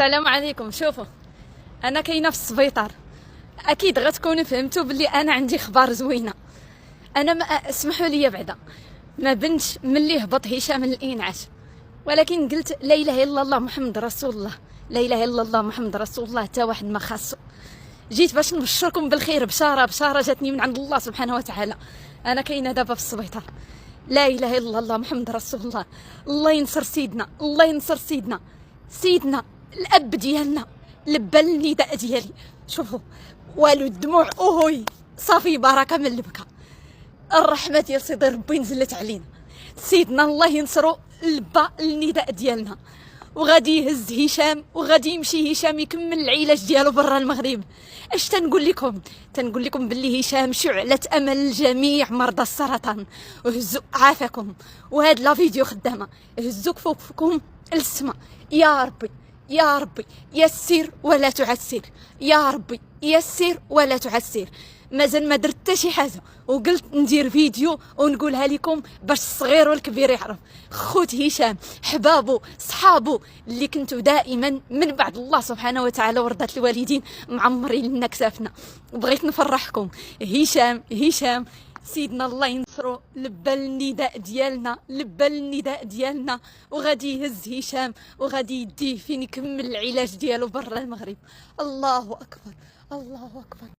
السلام عليكم. شوفوا، انا كاينه في السبيطار. اكيد غتكونوا فهمتوا باللي انا عندي اخبار زوينه. انا ما اسمحوا لي بعدا ما بنتش ملي هبط هشام الانعاش، ولكن قلت لا اله الا الله محمد رسول الله، لا اله الا الله محمد رسول الله، حتى واحد ما خاصو. جيت باش نبشركم بالخير، بشاره جاتني من عند الله سبحانه وتعالى. انا كاينه دابا في السبيطار. لا اله الا الله محمد رسول الله. الله ينصر سيدنا، الله ينصر سيدنا الاب ديالنا. لبى النداء ديالي. شوفوا، والو الدموع اوهوي صافي، بركه من البكا. الرحمه ديال سيدي ربي نزلت علينا. سيدنا الله ينصرو لبى النداء ديالنا، وغادي يهز هشام، وغادي يمشي هشام يكمل العلاج ديالو برا المغرب. اش تنقول لكم باللي هشام شعلة امل لجميع مرضى السرطان. وهزوا عافاكم، وهاد لا فيديو خدامه، هزوا كفوفكم للسما. يا ربي يا ربي يسر ولا تعسر، يا ربي يسر ولا تعسر. مازال ما درت حتى شي حاجه، وقلت ندير فيديو ونقولها لكم باش الصغير والكبير يعرف. خوت هشام، حبابو، صحابو اللي كنتو دائما من بعد الله سبحانه وتعالى ورضة الوالدين معمرين لنا كسافنا، وبغيت نفرحكم. هشام سيدنا الله ينصرو، لبى النداء ديالنا، وغادي يهز هشام، وغادي يديه فين يكمل العلاج ديالو برا المغرب. الله اكبر، الله اكبر.